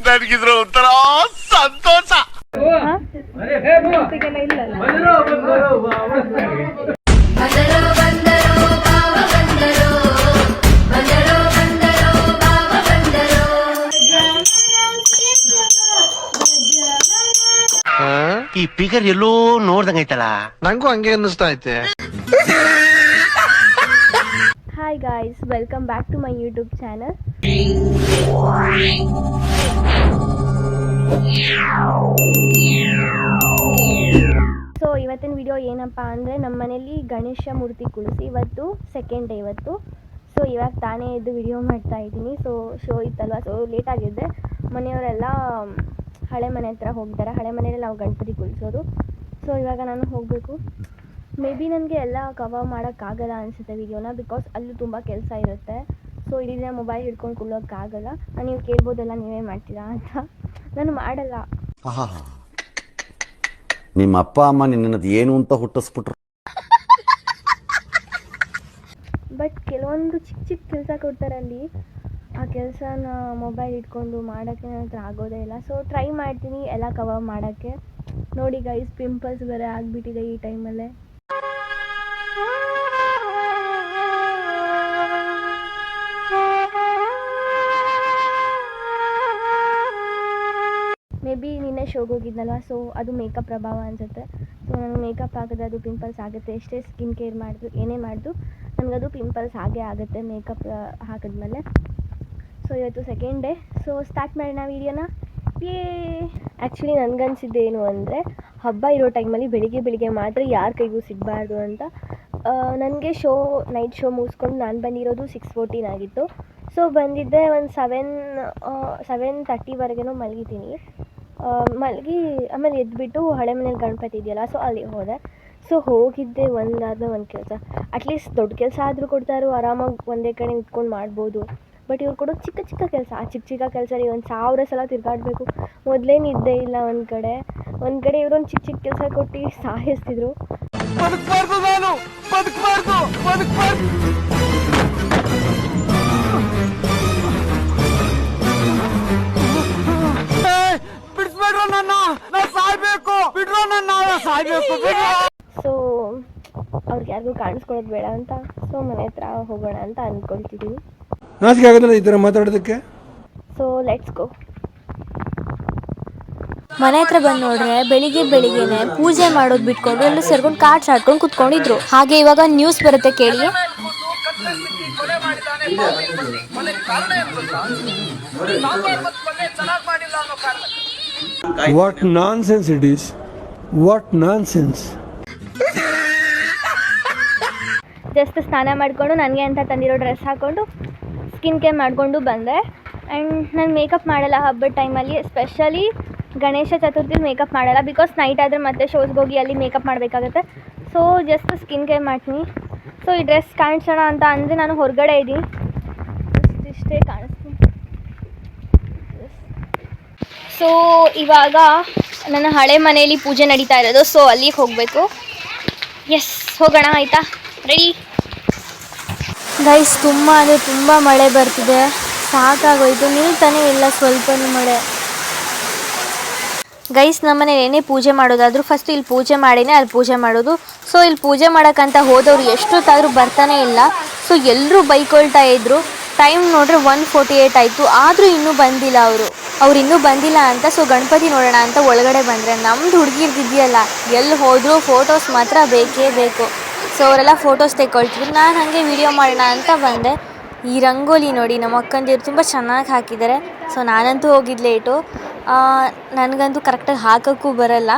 ನನಗಿದ್ರು ಒಂಥರ ಸಂತೋಷ. ಈ ಫಿಗರ್ ಎಲ್ಲೋ ನೋಡ್ದಂಗೈತಲ್ಲ, ನಂಗೂ ಹಂಗೆ ಅನ್ನಿಸ್ತಾ ಐತೆ. Hi guys, welcome back to my YouTube channel. So ಇವತ್ತಿನ ವಿಡಿಯೋ ಏನಪ್ಪ ಅಂದರೆ, ನಮ್ಮ ಮನೇಲಿ ಗಣೇಶ ಮೂರ್ತಿ ಕುಳಿಸಿ ಇವತ್ತು ಸೆಕೆಂಡ್ ಡೇ ಇವತ್ತು. ಸೊ ಇವಾಗ ತಾನೇ ಎದ್ದು ವಿಡಿಯೋ ಮಾಡ್ತಾ ಇದ್ದೀನಿ. ಸೊ ಶೋ ಇತ್ತಲ್ವ, ಸೊ ಲೇಟ್ ಆಗಿದ್ದೆ. ಮನೆಯವರೆಲ್ಲ ಹಳೆ ಮನೆ ಹತ್ರ ಹೋಗಿದ್ದಾರೆ. ಹಳೆ ಮನೆಯಲ್ಲಿ ನಾವು ಗಣಪತಿ ಕುಳಿಸೋದು. ಸೊ ಇವಾಗ ನಾನು ಹೋಗಬೇಕು. ಮೇ ಬಿ ನನಗೆ ಎಲ್ಲ ಕವರ್ ಮಾಡೋಕ್ಕಾಗಲ್ಲ ಅನಿಸುತ್ತೆ ವಿಡಿಯೋನ, ಬಿಕಾಸ್ ಅಲ್ಲೂ ತುಂಬ ಕೆಲಸ ಇರುತ್ತೆ. ಸೊ ಇಡೀ ದಿನ ಮೊಬೈಲ್ ಹಿಡ್ಕೊಂಡು ಕುಳ್ಳೋಕ್ಕಾಗಲ್ಲ. ನೀವು ಕೇಳ್ಬೋದೆಲ್ಲ ನೀವೇ ಮಾಡ್ತೀರಾ ಅಂತ. ನಾನು ಮಾಡಲ್ಲ. ನಿಮ್ಮ ಅಪ್ಪ ಅಮ್ಮ ನಿನ್ನದು ಏನು ಅಂತ ಹುಟ್ಟಿಸ್ಬಿಟ್ರು. ಬಟ್ ಕೆಲವೊಂದು ಚಿಕ್ಕ ಚಿಕ್ಕ ಕೆಲಸ ಕೊಡ್ತಾರೆ ಅಲ್ಲಿ, ಆ ಕೆಲಸನ ಮೊಬೈಲ್ ಇಟ್ಕೊಂಡು ಮಾಡೋಕ್ಕೆ ನನ್ನ ಹತ್ರ ಆಗೋದೇ ಇಲ್ಲ. ಸೊ ಟ್ರೈ ಮಾಡ್ತೀನಿ ಎಲ್ಲ ಕವರ್ ಮಾಡೋಕ್ಕೆ. ನೋಡಿ ಗೈಸ್, ಪಿಂಪಲ್ಸ್ ಬೇರೆ ಆಗಿಬಿಟ್ಟಿದೆ ಈ ಟೈಮಲ್ಲೇ. ಮೇ ಬಿ ನಿನ್ನೆ ಶೋಗೆ ಹೋಗಿದ್ನಲ್ವ, ಸೊ ಅದು ಮೇಕಪ್ ಪ್ರಭಾವ ಅನಿಸುತ್ತೆ. ಸೊ ನನಗೆ ಮೇಕಪ್ ಹಾಕಿದ್ರೆ ಅದು ಪಿಂಪಲ್ಸ್ ಆಗುತ್ತೆ. ಎಷ್ಟೇ ಸ್ಕಿನ್ ಕೇರ್ ಮಾಡಿದ್ರು ಏನೇ ಮಾಡಿದ್ರು ನನಗದು ಪಿಂಪಲ್ಸ್ ಆಗೇ ಆಗುತ್ತೆ ಮೇಕಪ್ ಹಾಕಿದ್ಮೇಲೆ. ಸೊ ಇವತ್ತು ಸೆಕೆಂಡ್ ಡೇ. ಸೊ ಸ್ಟಾರ್ಟ್ ಮಾಡೋಣ ವೀಡಿಯೋನ. ಆ್ಯಕ್ಚುಲಿ ನನಗನ್ಸಿದ್ದೇನು ಅಂದರೆ, ಹಬ್ಬ ಇರೋ ಟೈಮಲ್ಲಿ ಬೆಳಿಗ್ಗೆ ಮಾತ್ರ ಯಾರ ಕೈಗೂ ಸಿಗಬಾರ್ದು ಅಂತ. ನನಗೆ ನೈಟ್ ಶೋ ಮುಗಿಸ್ಕೊಂಡು ನಾನು ಬಂದಿರೋದು 6:14 ಆಗಿತ್ತು. ಸೊ ಬಂದಿದ್ದೆ ಒಂದು 7:30ವರೆಗೂ ಮಲಗಿದ್ದೀನಿ. ಆಮೇಲೆ ಎದ್ದುಬಿಟ್ಟು ಹಳೆ ಮನೇಲಿ ಗಣಪತಿ ಇದೆಯಲ್ಲ, ಸೊ ಅಲ್ಲಿ ಹೋದೆ. ಸೊ ಹೋಗಿದ್ದೆ ಒಂದಾದ್ಮೇಲೆ ಒಂದು ಕೆಲಸ. ಅಟ್ಲೀಸ್ಟ್ ದೊಡ್ಡ ಕೆಲಸ ಆದರೂ ಕೊಡ್ತಾರೋ, ಆರಾಮಾಗಿ ಒಂದೇ ಕಡೆ ನಿಂತ್ಕೊಂಡು ಮಾಡ್ಬೋದು. ಬಟ್ ಇವ್ರು ಕೊಡೋದು ಚಿಕ್ಕ ಚಿಕ್ಕ ಕೆಲಸ. ಆ ಚಿಕ್ಕ ಚಿಕ್ಕ ಕೆಲಸ ಒಂದು 1000 ಸಲ ತಿರ್ಗಾಡಬೇಕು. ಮೊದಲೇ ನಿದ್ದೆ ಇಲ್ಲ ಒಂದು ಕಡೆ ಇವರೊಂದು ಚಿಕ್ಕ ಚಿಕ್ಕ ಕೆಲಸ ಕೊಟ್ಟು ಸಾಯಿಸ್ತಿದ್ರು. ಸೊ ಅವ್ರಿಗೆ ಯಾರಿಗೂ ಕಾಣಿಸ್ಕೊಳ್ಳೋದು ಬೇಡ ಅಂತ, ಸೊ ಮನೆ ಹತ್ರ ಹೋಗೋಣ ಅಂತ ಅಂದ್ಕೊಳ್ತಿದ್ದೀನಿ. ನಾಚಿಕೆ ಆಗೋದಿಲ್ಲ ಈ ಥರ ಮಾತಾಡೋದಕ್ಕೆ. So let's go. ಮನೆ ಹತ್ರ ಬಂದು ನೋಡ್ರೆ ಬೆಳಿಗ್ಗೆನೆ ಪೂಜೆ ಮಾಡೋದು ಬಿಟ್ಕೊಂಡು ಎಲ್ಲರೂ ಸೇರ್ಕೊಂಡು ಕಾರ್ಡ್ಸ್ ಆಡ್ಕೊಂಡು ಕುತ್ಕೊಂಡಿದ್ರು. ಹಾಗೆ ಇವಾಗ ನ್ಯೂಸ್ ಬರುತ್ತೆ ಕೇಳಿ. What nonsense it is, what nonsense. Just ಸ್ನಾನ ಮಾಡಿಕೊಂಡು ನನಗೆ ಅಂತ ತಂದಿರೋ ಡ್ರೆಸ್ ಹಾಕ್ಕೊಂಡು ಸ್ಕಿನ್ ಕೇರ್ ಮಾಡಿಕೊಂಡು ಬಂದೆ. ಆ್ಯಂಡ್ ನಾನು ಮೇಕಪ್ ಮಾಡಲ್ಲ ಹಬ್ಬದ ಟೈಮಲ್ಲಿ, ಎಸ್ಪೆಷಲಿ ಗಣೇಶ ಚತುರ್ಥಿಲಿ ಮೇಕಪ್ ಮಾಡಲ್ಲ. ಬಿಕಾಸ್ ನೈಟ್ ಆದರೆ ಮತ್ತೆ ಶೋಸ್ಗೆ ಹೋಗಿ ಅಲ್ಲಿ ಮೇಕಪ್ ಮಾಡಬೇಕಾಗುತ್ತೆ. ಸೊ ಜಸ್ಟ್ ಸ್ಕಿನ್ ಕೇರ್ ಮಾಡ್ತೀನಿ. ಸೊ ಈ ಡ್ರೆಸ್ ಕಾಣಿಸೋಣ ಅಂತ ಅಂದರೆ ನಾನು ಹೊರಗಡೆ ಇದ್ದೀನಿ, ಇಷ್ಟೇ ಕಾಣಿಸ್ತೀನಿ. ಸೊ ಇವಾಗ ನನ್ನ ಹಳೆ ಮನೆಯಲ್ಲಿ ಪೂಜೆ ನಡೀತಾ ಇರೋದು. ಸೊ ಅಲ್ಲಿಗೆ ಹೋಗಬೇಕು. ಎಸ್, ಹೋಗೋಣ. ಆಯಿತಾ, ರೆಡಿ ಗೈಸ್? ತುಂಬ ಅಂದರೆ ತುಂಬ ಮಳೆ ಬರ್ತಿದೆ, ಸಾಕಾಗೋಯ್ತು. ನಿಲ್ತಾನೆ ಇಲ್ಲ ಸ್ವಲ್ಪನೂ ಮಳೆ. ಗೈಸ್, ನಮ್ಮನೇಲಿ ಏನೇ ಪೂಜೆ ಮಾಡೋದಾದರೂ ಫಸ್ಟ್ ಇಲ್ಲಿ ಪೂಜೆ ಮಾಡಿನೇ ಅಲ್ಲಿ ಪೂಜೆ ಮಾಡೋದು. ಸೊ ಇಲ್ಲಿ ಪೂಜೆ ಮಾಡೋಕ್ಕಂತ ಹೋದವರು ಎಷ್ಟೊತ್ತಾದರೂ ಬರ್ತಾನೆ ಇಲ್ಲ. ಸೊ ಎಲ್ಲರೂ ಬೈಕೊಳ್ತಾ ಇದ್ರು. ಟೈಮ್ ನೋಡ್ರೆ 1:48 ಆಯಿತು, ಆದರೂ ಇನ್ನೂ ಬಂದಿಲ್ಲ ಅವ್ರು ಇನ್ನೂ ಬಂದಿಲ್ಲ ಅಂತ. ಸೊ ಗಣಪತಿ ನೋಡೋಣ ಅಂತ ಒಳಗಡೆ ಬಂದರೆ ನಮ್ಮದು ಹುಡುಗಿರ್ದಿದೆಯಲ್ಲ, ಎಲ್ಲಿ ಹೋದರೂ ಫೋಟೋಸ್ ಮಾತ್ರ ಬೇಕೇ ಬೇಕು. ಸೊ ಅವರೆಲ್ಲ ಫೋಟೋಸ್ ತೆಗೊಳ್ತಿದ್ರು. ನಾನು ಹಾಗೆ ವಿಡಿಯೋ ಮಾಡೋಣ ಅಂತ ಬಂದೆ. ಈ ರಂಗೋಲಿ ನೋಡಿ, ನಮ್ಮ ಅಕ್ಕಂದಿರು ತುಂಬ ಚೆನ್ನಾಗಿ ಹಾಕಿದ್ದಾರೆ. ಸೊ ನಾನಂತೂ ಹೋಗಿದ್ದು ಲೇಟು, ನನಗಂತೂ ಕರೆಕ್ಟಾಗಿ ಹಾಕೋಕ್ಕೂ ಬರಲ್ಲ.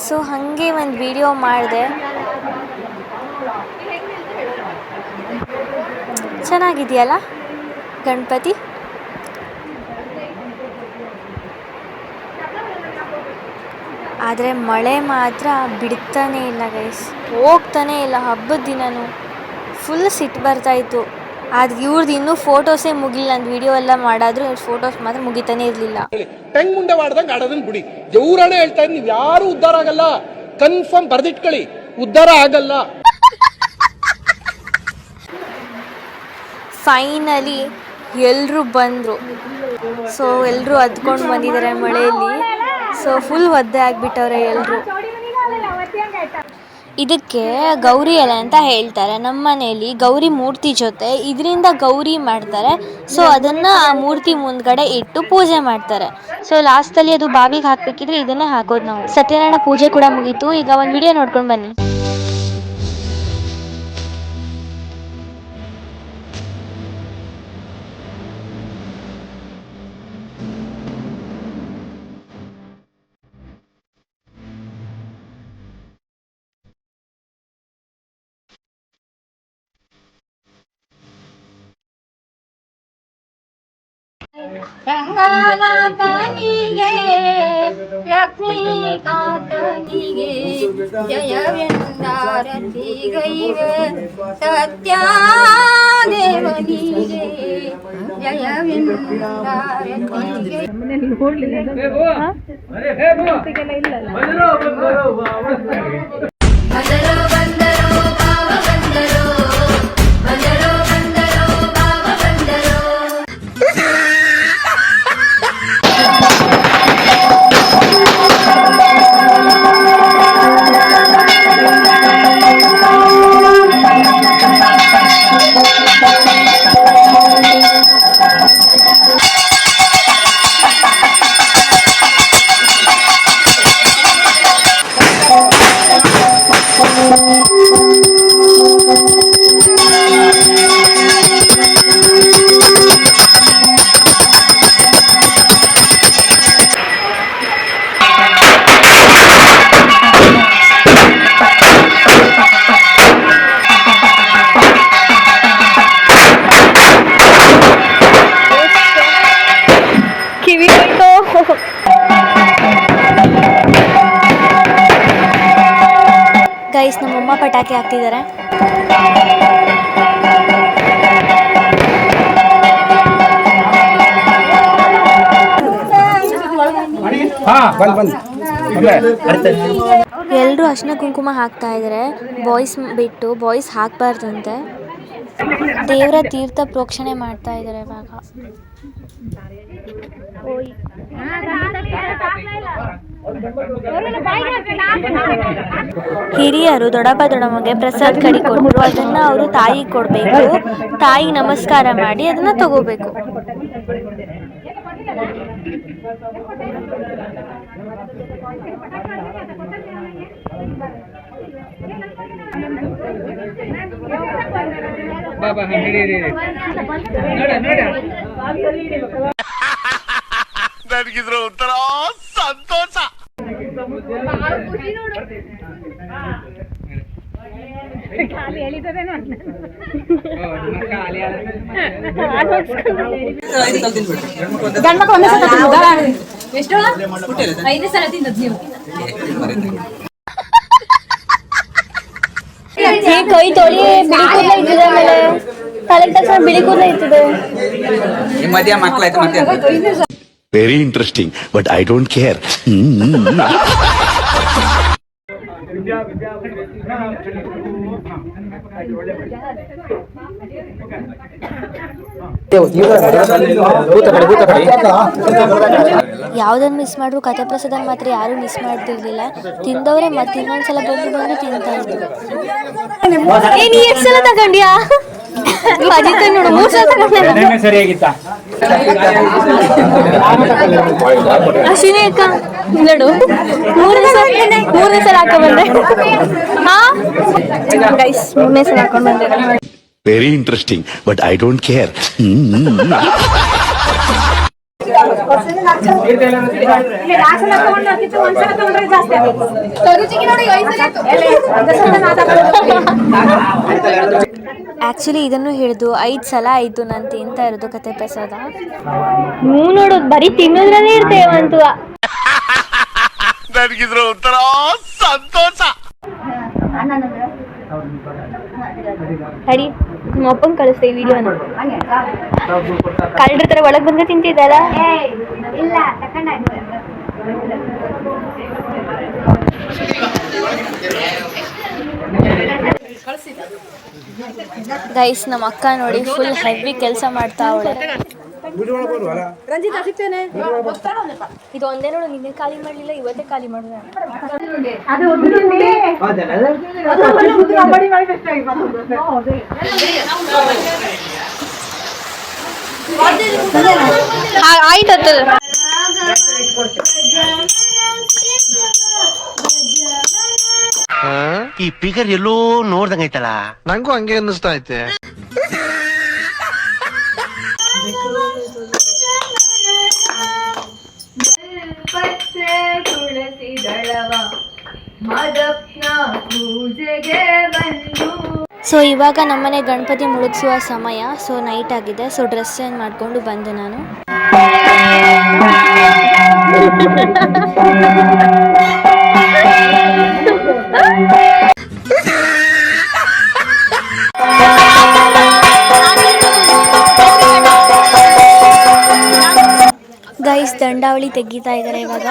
ಸೊ ಹಾಗೆ ಒಂದು ವಿಡಿಯೋ ಮಾಡಿದೆ. ಚೆನ್ನಾಗಿದೆಯಲ್ಲ ಗಣಪತಿ? ಆದರೆ ಮಳೆ ಮಾತ್ರ ಬಿಡ್ತಾನೇ ಇಲ್ಲ ಗೈಸ್, ಹೋಗ್ತಾನೇ ಇಲ್ಲ. ಹಬ್ಬದ ದಿನವೂ ಫುಲ್ ಸಿಟ್ಟು ಬರ್ತಾಯಿತ್ತು. ಆದ್ರೆ ಇವ್ರದ್ದು ಇನ್ನೂ ಫೋಟೋಸೇ ಮುಗಿಲ್ಲ. ಒಂದು ವಿಡಿಯೋ ಎಲ್ಲ ಮಾಡಾದ್ರು ಫೋಟೋಸ್ ಮಾತ್ರ ಮುಗಿತಾನೆ ಇರಲಿಲ್ಲ. ಟೆಂಗ್ ಮುಂಡೆ ಮಾಡ್ದಂಗೆ ಆಡೋದನ್ನ ಬಿಡಿ. ದೇವ್ರಾಣೆ ಹೇಳ್ತಾ ಇದ್ದೀನಿ, ನೀವು ಯಾರು ಉದ್ಧಾರ ಆಗಲ್ಲ. ಕನ್ಫರ್ಮ್ ಬರ್ದಿಟ್ಕೊಳ್ಳಿ, ಉದ್ಧಾರ ಆಗಲ್ಲ. ಫೈನಲಿ ಎಲ್ಲರೂ ಬಂದರು. ಸೊ ಎಲ್ಲರೂ ಹತ್ಕೊಂಡು ಬಂದಿದ್ದಾರೆ ಮಳೆಯಲ್ಲಿ. ಸೊ ಫುಲ್ ಒದ್ದೆ ಆಗಿಬಿಟ್ಟವ್ರೆ ಎಲ್ಲರೂ. ಇದಕ್ಕೆ ಗೌರಿ ಎಲೆ ಅಂತ ಹೇಳ್ತಾರೆ. ನಮ್ಮ ಮನೆಯಲ್ಲಿ ಗೌರಿ ಮೂರ್ತಿ ಜೊತೆ ಇದರಿಂದ ಗೌರಿ ಮಾಡ್ತಾರೆ. ಸೊ ಅದನ್ನು ಆ ಮೂರ್ತಿ ಮುಂದ್ಗಡೆ ಇಟ್ಟು ಪೂಜೆ ಮಾಡ್ತಾರೆ. ಸೊ ಲಾಸ್ಟಲ್ಲಿ ಅದು ಬಾವಿಗೆ ಹಾಕಬೇಕಿದ್ರೆ ಇದನ್ನೇ ಹಾಕೋದು ನಾವು. ಸತ್ಯನಾರಾಯಣ ಪೂಜೆ ಕೂಡ ಮುಗೀತು. ಈಗ ಒಂದು ವಿಡಿಯೋ ನೋಡ್ಕೊಂಡು ಬನ್ನಿ. ರಂಗನಾಥನಿಗೆ ಲಕ್ಷ್ಮೀಕಾಂತನಿಗೆ ಜಯವೆಂದಾರತಿಗೈವೆ ಸತ್ಯದೇವನಿಗೆ ಜಯವೆಂದಾರತಿಗೆ. ಗೈಸ್, ನಮ್ಮಮ್ಮ ಪಟಾಕಿ ಹಾಕ್ತಿದ್ದಾರೆ. ಎಲ್ಲರೂ ಅರ್ಶಿನ ಕುಂಕುಮ ಹಾಕ್ತಾ ಇದ್ದಾರೆ. ಬಾಯ್ಸ್ ಬಿಟ್ಟು ಬಾಯ್ಸ್ ಹಾಕಬಾರ್ದಂತೆ. ದೇವರ ತೀರ್ಥ ಪ್ರೋಕ್ಷಣೆ ಮಾಡ್ತಾ ಇದ್ದಾರೆ ಇವಾಗ. ಹಿರಿಯರು ದೊಡ್ಡಪ್ಪ ದೊಡ್ಡಮ್ಮಗೆ ಪ್ರಸಾದ ಕಡಿ ಕೊಟ್ಟರು. ಅದನ್ನ ಅವರು ತಾಯಿಗೆ ಕೊಡಬೇಕು. ತಾಯಿಗೆ ನಮಸ್ಕಾರ ಮಾಡಿ ಅದನ್ನ ತಗೋಬೇಕು. ನನಗಿದ್ರ ಒಂಥರ ಸಂತೋಷ. ಕೈ ತೊಳಿ ಬಿಳಿ ಕೂದಲ ಇರ್ತದೆ. ಆಮೇಲೆ ತಲೆ ತಕ್ಷಣ ಬಿಳಿ ಕೂದಲ ಇರ್ತದೆ. Very interesting but I don't care. ಯಾವ್ದನ್ನ ಮಿಸ್ ಮಾಡ್ರು ಕಥೆ ಪ್ರಸಾದ ಮಾತ್ರ ಯಾರು ಮಿಸ್ ಮಾಡ್ತಿರ್ಲಿಲ್ಲ. ತಿಂದವ್ರೆ ಮತ್ತೆ ಇನ್ನೊಂದ್ಸಲ ಬಂದು ತಿಂತಾ ಇದ್ರು. ನೀ ಎಷ್ಟು ಸಲ ತಗೊಂಡ್ಯಾ? ಅಜಿತ ನೋಡು 3 ಸಲ ತಗೊಂಡೆ. ಅಶ್ವಿನಿ ಅಕ್ಕ ನೋಡು 3ನೇ ಸಲ ಹಾಕೊಂಡ್ ಬಂದೆ. ಗೈಸ್ 3ನೇ ಸಲ ಹಾಕೊಂಡ್ ಬಂದೆ. Very interesting but I don't care. Actually ಇದನ್ನು ಹಿಡಿದು 5 ಸಲ ಆಯ್ತು ನಾನು ತಿಂತಾ ಇರೋದು ಕತೆ ಪ್ರಸಾದ. ನೋಡು ಬರೀ ತಿನ್ನೋದ್ರಲ್ಲೇ ಇರ್ತೇವಂತು. ನನಗಿದ್ರ ಒಂಥರ ಸಂತೋಷ. ಅಡಿ ನಿಮ್ಮ ಅಪ್ಪಂಗೆ ಕಳಿಸ್ತೇವೆ ವಿಡಿಯೋನ. ಕಳ್ಳರ ತರ ಒಳಗೆ ಬಂದ್ರೆ ತಿಂತಿದ್ದಲ್ಲ. ಇಲ್ಲ ಗೈಸ್ ನಮ್ಮ ಅಕ್ಕ ನೋಡಿ ಫುಲ್ ಹೆವಿ ಕೆಲಸ ಮಾಡ್ತಾ ಅವಳೆ. ಇದು ಒಂದೇ ನೋಡು, ನಿನ್ನೆ ಖಾಲಿ ಮಾಡಲಿಲ್ಲ, ಇವತ್ತೇ ಖಾಲಿ ಮಾಡಿದೆ. ಆಯ್ತು ಈ ಫಿಗರ್ ಎಲ್ಲೋ ನೋಡ್ದಂಗೈತಲ್ಲ. ನಂಗೂ ಹಂಗೆ ಅನ್ನಿಸ್ತಾ ಐತೆ. ಸೊ ಇವಾಗ ನಮ್ಮನೆ ಗಣಪತಿ ಮುಳುಗಿಸುವ ಸಮಯ. ಸೊ ನೈಟ್ ಆಗಿದೆ. ಸೊ ಡ್ರೆಸ್ ಚೇಂಜ್ ಮಾಡಿಕೊಂಡು ಬಂದೆ ನಾನು. ಗೈಸ್ ದಂಡಾವಳಿ ತೆಗಿತಾ ಇದ್ದಾರೆ ಇವಾಗ.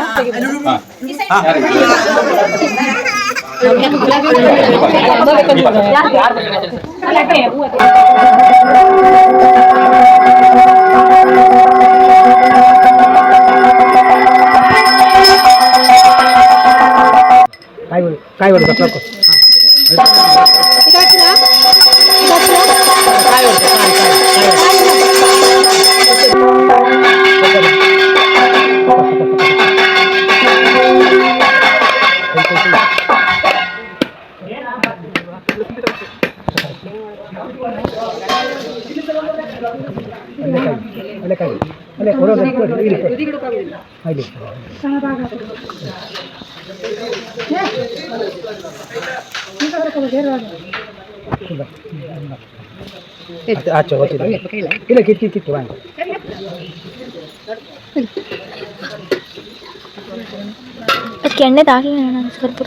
ಎಣ್ಣೆ ತಾಗಿ ಸ್ವಲ್ಪ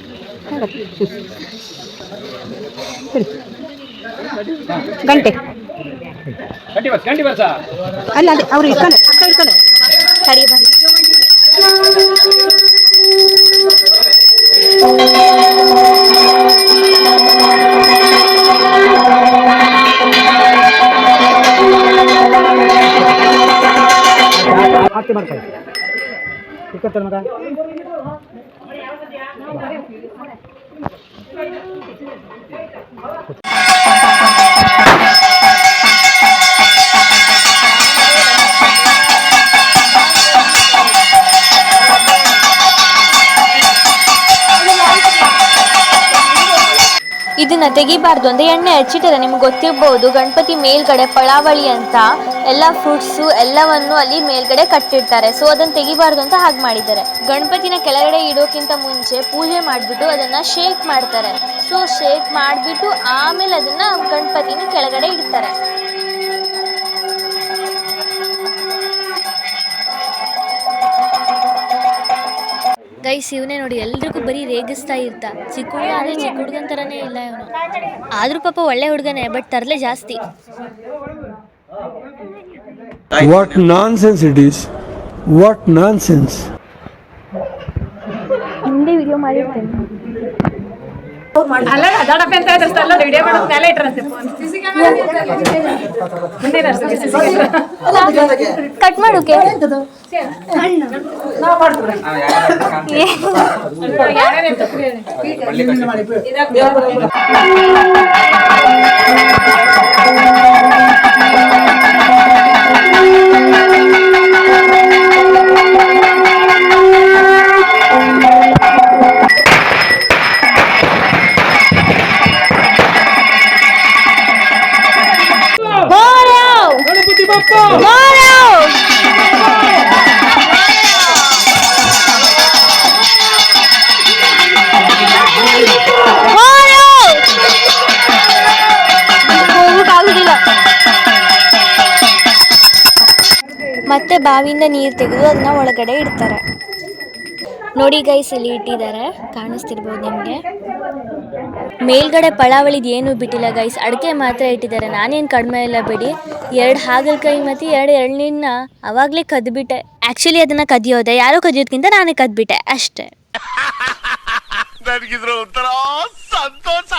ಗಂಟೆ ಅಲ್ಲ ಅದೇ ಅವ್ರು ಇಟ್ಕೊಂಡು ತಡಿ ಬನ್ನಿ. ಇದನ್ನ ತೆಗಿಬಾರ್ದು ಅಂತ ಎಣ್ಣೆ ಹಚ್ಚಿಟ್ಟಿದೆ. ನಿಮ್ಗೆ ಗೊತ್ತಿರ್ಬೋದು, ಗಣಪತಿ ಮೇಲ್ಗಡೆ ಪಳಾವಳಿ ಅಂತ ಎಲ್ಲ ಫ್ರೂಟ್ಸು ಎಲ್ಲವನ್ನು ಅಲ್ಲಿ ಮೇಲ್ಗಡೆ ಕಟ್ಟಿರ್ತಾರೆ. ಸೊ ಅದನ್ನು ತೆಗಿಬಾರ್ದು ಅಂತ ಹಾಗೆ ಮಾಡಿದ್ದಾರೆ. ಗಣಪತಿನ ಕೆಳಗಡೆ ಇಡೋಕ್ಕಿಂತ ಮುಂಚೆ ಪೂಜೆ ಮಾಡಿಬಿಟ್ಟು ಅದನ್ನು ಶೇಕ್ ಮಾಡ್ತಾರೆ. ಸೊ ಶೇಕ್ ಮಾಡಿಬಿಟ್ಟು ಆಮೇಲೆ ಅದನ್ನು ಗಣಪತಿನ ಕೆಳಗಡೆ ಇಡ್ತಾರೆ. ಗೈಸ್ ಇವನೇ ನೋಡಿ ಎಲ್ರಿಗೂ ಬರೀ ರೇಗಿಸ್ತಾ ಇರ್ತಾ. ಚಿಕ್ಕ ಹುಡುಗ ಅಂದರೆ ಚಿಕ್ಕ ಹುಡುಗನ ಥರನೇ ಇಲ್ಲ ಇವನು. ಆದರೂ ಪಾಪ ಒಳ್ಳೆ ಹುಡುಗನೇ, ಬಟ್ ತರಲೆ ಜಾಸ್ತಿ. What nonsense it is. What nonsense. ಮುಂದೆ ವಿಡಿಯೋ ಮಾಡಿರ್ತೇನೆ. ಕಟ್ ಮಾಡೋಕೆ ಮತ್ತೆ ಬಾವಿಯಿಂದ ನೀರು ತೆಗೆದು ಅದನ್ನ ಒಳಗಡೆ ಇಡ್ತಾರೆ. ನೋಡಿ ಗೈಸ್ ಇಲ್ಲಿ ಇಟ್ಟಿದ್ದಾರೆ, ಕಾಣಿಸ್ತಿರ್ಬೋದು ನಿಮಗೆ. ಮೇಲ್ಗಡೆ ಪಳಾವಳಿದು ಏನೂ ಬಿಟ್ಟಿಲ್ಲ ಗೈಸ್, ಅಡಿಕೆ ಮಾತ್ರ ಇಟ್ಟಿದ್ದಾರೆ. ನಾನೇನು ಕಡಿಮೆ ಇಲ್ಲ ಬಿಡಿ. 2 ಹಾಗಲಕಾಯಿ ಮತ್ತು 2 ಎಳ್ನೀರನ್ನ ಅವಾಗಲೇ ಕದ್ಬಿಟ್ಟೆ. ಆ್ಯಕ್ಚುಲಿ ಅದನ್ನು ಕದಿಯೋದೆ, ಯಾರೋ ಕದಿಯೋದಕ್ಕಿಂತ ನಾನೇ ಕದ್ಬಿಟ್ಟೆ ಅಷ್ಟೇ. ನನಗಿದ್ರ ಒಂಥರ ಸಂತೋಷ.